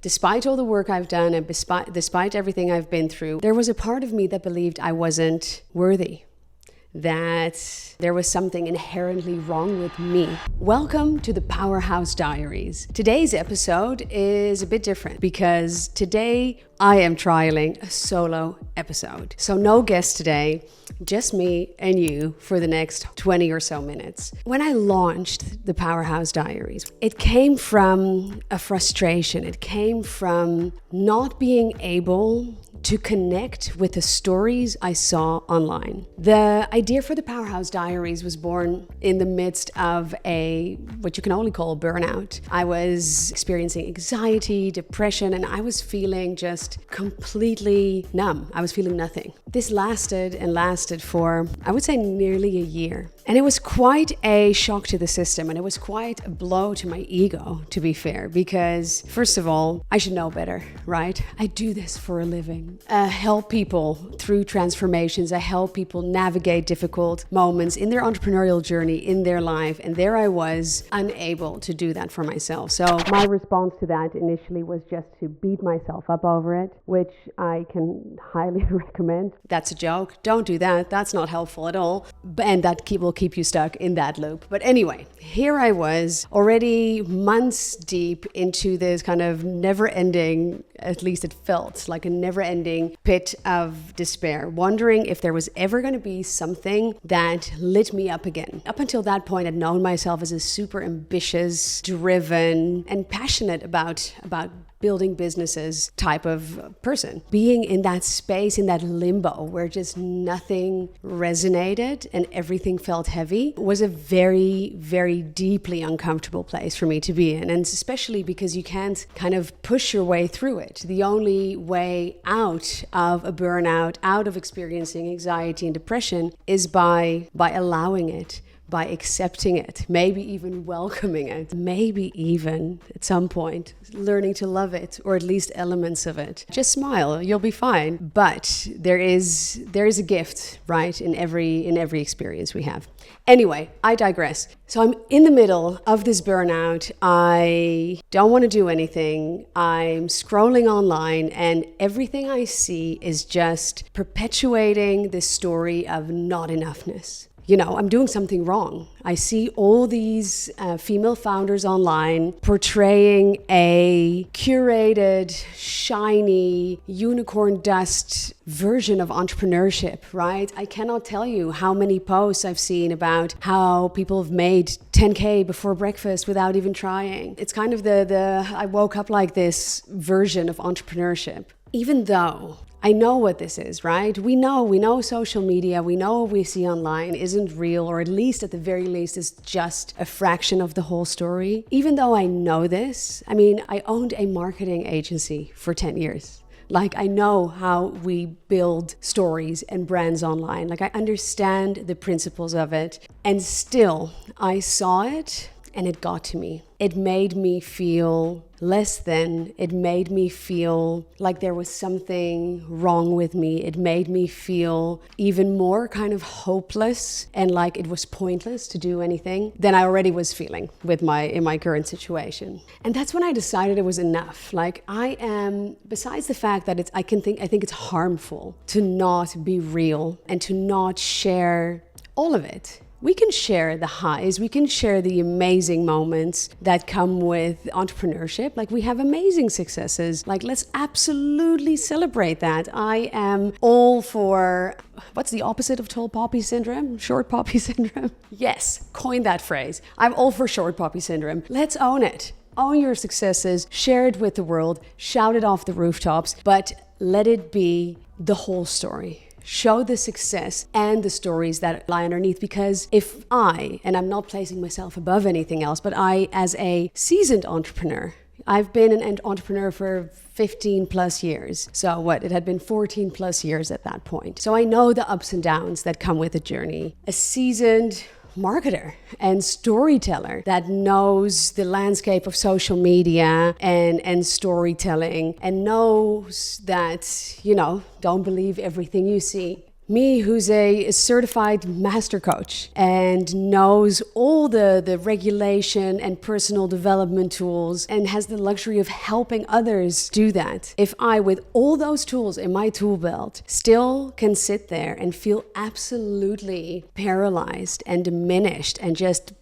Despite all the work I've done and despite everything I've been through, there was a part of me that believed I wasn't worthy, that there was something inherently wrong with me. Welcome to the Powerhouse Diaries. Today's episode is a bit different because today I am trialing a solo episode. So no guest today, just me and you for the next 20 or so minutes. When I launched the Powerhouse Diaries, it came from a frustration. It came from not being able to connect with the stories I saw online. The idea for the Powerhouse Diaries was born in the midst of what you can only call a burnout. I was experiencing anxiety, depression, and I was feeling just completely numb. I was feeling nothing. This lasted for, I would say, nearly a year. And it was quite a shock to the system, and it was quite a blow to my ego, to be fair, because first of all, I should know better, right? I do this for a living. I help people through transformations. I help people navigate difficult moments in their entrepreneurial journey, in their life, and there I was unable to do that for myself. So my response to that initially was just to beat myself up over it, which I can highly recommend. That's a joke. Don't do that. That's not helpful at all. And that will keep you stuck in that loop. But anyway, here I was already months deep into this kind of never-ending, at least it felt like a never-ending pit of despair, wondering if there was ever going to be something that lit me up again. Up until that point, I'd known myself as a super ambitious, driven, and passionate about building businesses type of person. Being in that space, in that limbo where just nothing resonated and everything felt heavy was a very, very deeply uncomfortable place for me to be in. And especially because you can't kind of push your way through it. The only way out of a burnout, out of experiencing anxiety and depression is by allowing it, by accepting it, maybe even welcoming it, maybe even at some point learning to love it, or at least elements of it. Just smile, you'll be fine. But there is a gift, right, in every experience we have. Anyway, I digress. So I'm in the middle of this burnout. I don't want to do anything. I'm scrolling online and everything I see is just perpetuating this story of not enoughness. You know, I'm doing something wrong. I see all these female founders online portraying a curated, shiny, unicorn dust version of entrepreneurship, right? I cannot tell you how many posts I've seen about how people have made 10K before breakfast without even trying. It's kind of the I woke up like this version of entrepreneurship. Even though I know what this is, right? We know social media, we know what we see online isn't real, or at least at the very least is just a fraction of the whole story. Even though I know this, I mean, I owned a marketing agency for 10 years. Like, I know how we build stories and brands online. Like, I understand the principles of it. And still, I saw it and it got to me. It made me feel less than. It made me feel like there was something wrong with me. It made me feel even more kind of hopeless and like it was pointless to do anything than I already was feeling in my current situation. And that's when I decided it was enough. Like, I am, besides the fact that I think it's harmful to not be real and to not share all of it. We can share the highs, we can share the amazing moments that come with entrepreneurship. Like, we have amazing successes. Like, let's absolutely celebrate that. I am all for, what's the opposite of tall poppy syndrome? Short poppy syndrome? Yes, coin that phrase. I'm all for short poppy syndrome. Let's own it. Own your successes, share it with the world, shout it off the rooftops, but let it be the whole story. Show the success and the stories that lie underneath, because if and I'm not placing myself above anything else, but I, as a seasoned entrepreneur, I've been an entrepreneur for 15 plus years. So it had been 14 plus years at that point. So I know the ups and downs that come with a journey. A seasoned marketer and storyteller that knows the landscape of social media and storytelling and knows that, don't believe everything you see. Me, who's a certified master coach and knows all the regulation and personal development tools and has the luxury of helping others do that. If I, with all those tools in my tool belt, still can sit there and feel absolutely paralyzed and diminished and just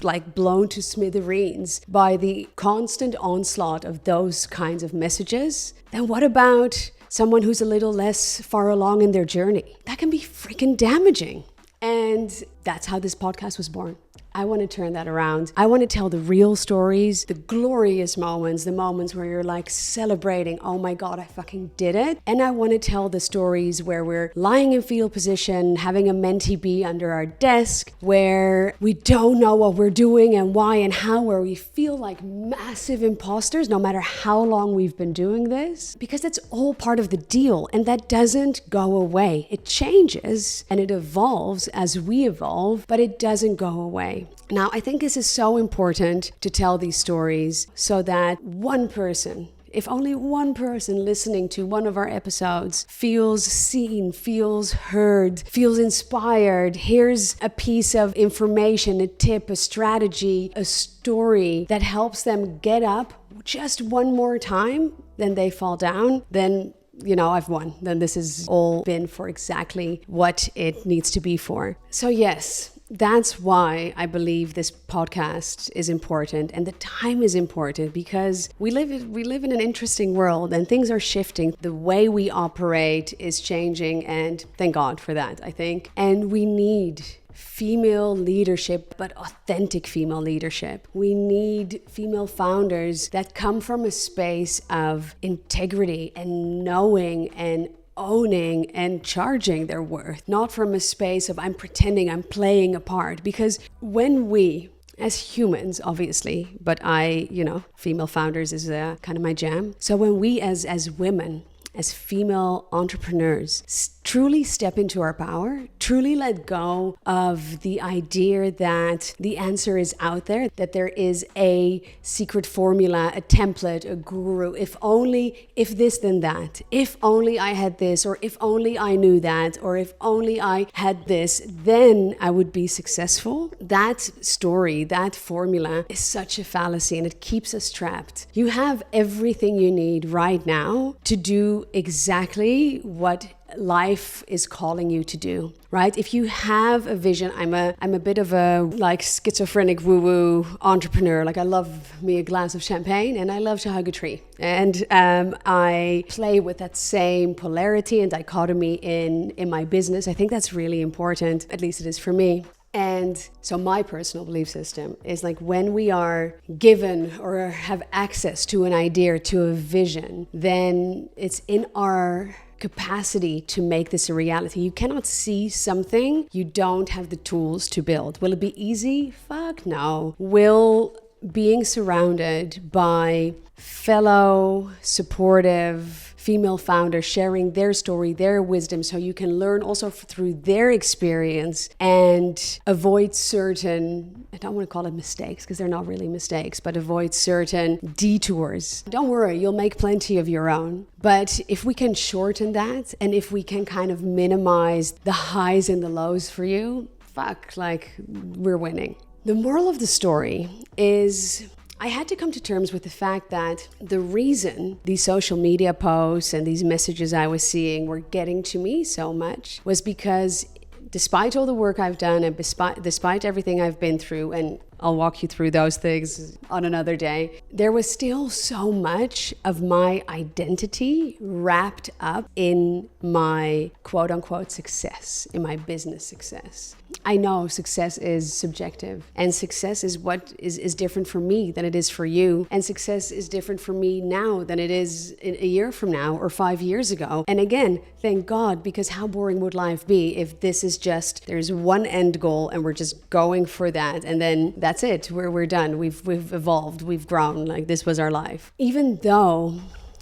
like blown to smithereens by the constant onslaught of those kinds of messages, then what about someone who's a little less far along in their journey? That can be freaking damaging. And that's how this podcast was born. I want to turn that around. I want to tell the real stories, the glorious moments, the moments where you're like celebrating, oh my God, I fucking did it. And I want to tell the stories where we're lying in fetal position, having a mentee be under our desk, where we don't know what we're doing and why and how, where we feel like massive imposters, no matter how long we've been doing this, because it's all part of the deal. And that doesn't go away. It changes and it evolves as we evolve, but it doesn't go away. Now, I think this is so important to tell these stories so that one person, if only one person listening to one of our episodes feels seen, feels heard, feels inspired, hears a piece of information, a tip, a strategy, a story that helps them get up just one more time, then they fall down, then I've won. Then this has all been for exactly what it needs to be for. So yes, that's why I believe this podcast is important and the time is important, because we live in an interesting world and things are shifting. The way we operate is changing, and thank God for that, I think. And we need female leadership, but authentic female leadership. We need female founders that come from a space of integrity and knowing and owning and charging their worth, not from a space of I'm pretending, I'm playing a part. Because when we, as humans, obviously, but female founders is kind of my jam. So when we as women, as female entrepreneurs, truly step into our power, truly let go of the idea that the answer is out there, that there is a secret formula, a template, a guru, if this, then that, if only I had this, or if only I knew that, or if only I had this, then I would be successful. That story, that formula is such a fallacy, and it keeps us trapped. You have everything you need right now to do exactly what life is calling you to do, right? If you have a vision, I'm a bit of a like schizophrenic woo-woo entrepreneur. Like I love me a glass of champagne and I love to hug a tree. And I play with that same polarity and dichotomy in my business. I think that's really important, at least it is for me. And so my personal belief system is like when we are given or have access to an idea, to a vision, then it's in our capacity to make this a reality. You cannot see something you don't have the tools to build. Will it be easy? Fuck no. Will being surrounded by fellow supportive female founders sharing their story, their wisdom, so you can learn also through their experience and avoid certain, I don't want to call it mistakes because they're not really mistakes, but avoid certain detours. Don't worry, you'll make plenty of your own. But if we can shorten that and if we can kind of minimize the highs and the lows for you, we're winning. The moral of the story is I had to come to terms with the fact that the reason these social media posts and these messages I was seeing were getting to me so much was because despite all the work I've done and despite everything I've been through, and I'll walk you through those things on another day, there was still so much of my identity wrapped up in my quote unquote success, in my business success. I know success is subjective, and success is what is different for me than it is for you. And success is different for me now than it is a year from now or 5 years ago. And again, thank God, because how boring would life be if this is just, there's one end goal and we're just going for that. And then that's it. We're done. We've evolved. We've grown. Like this was our life. Even though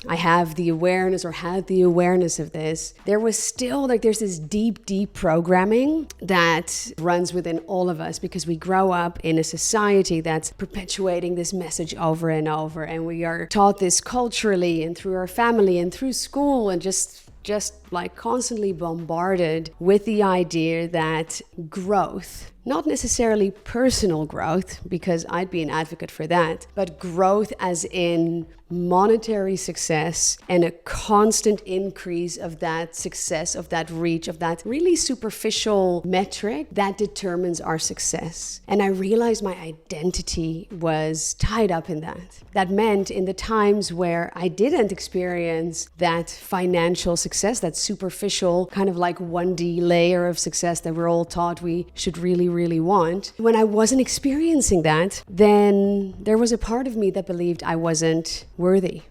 I have the awareness or had the awareness of this, there was still there's this deep programming that runs within all of us because we grow up in a society that's perpetuating this message over and over. And we are taught this culturally and through our family and through school and just like constantly bombarded with the idea that growth, not necessarily personal growth, because I'd be an advocate for that, but growth as in monetary success and a constant increase of that success, of that reach, of that really superficial metric that determines our success. And I realized my identity was tied up in that. That meant in the times where I didn't experience that financial success, that superficial kind of like 1D layer of success that we're all taught we should really want. When I wasn't experiencing that, then there was a part of me that believed I wasn't worthy,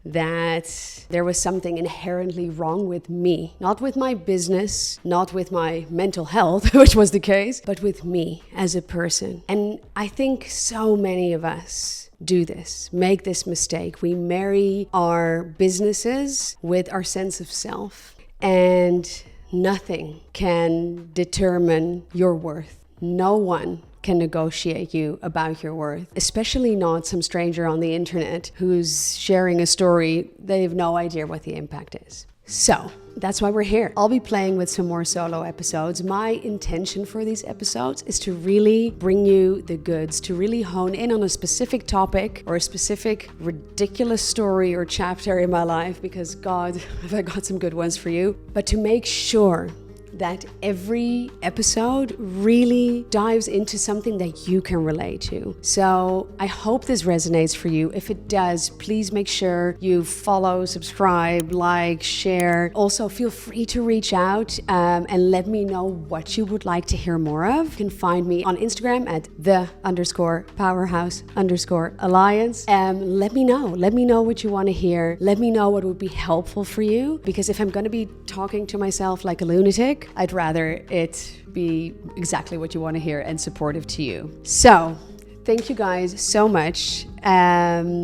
that there was something inherently wrong with me, not with my business, not with my mental health, which was the case, but with me as a person. And I think so many of us do this, make this mistake. We marry our businesses with our sense of self, and nothing can determine your worth. No one can negotiate you about your worth, especially not some stranger on the internet who's sharing a story. They have no idea what the impact is. So that's why we're here. I'll be playing with some more solo episodes. My intention for these episodes is to really bring you the goods, to really hone in on a specific topic or a specific ridiculous story or chapter in my life, because God, have I got some good ones for you, but to make sure that every episode really dives into something that you can relate to. So I hope this resonates for you. If it does, please make sure you follow, subscribe, like, share. Also, feel free to reach out and let me know what you would like to hear more of. You can find me on Instagram at _Powerhouse_Alliance. Let me know what you want to hear. Let me know what would be helpful for you, because if I'm going to be talking to myself like a lunatic, I'd rather it be exactly what you want to hear and supportive to you. So, thank you guys so much. I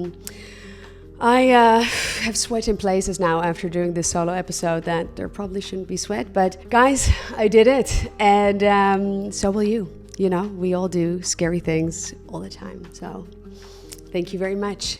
have sweat in places now after doing this solo episode that there probably shouldn't be sweat, but guys, I did it, and so will you. You know, we all do scary things all the time. So, thank you very much.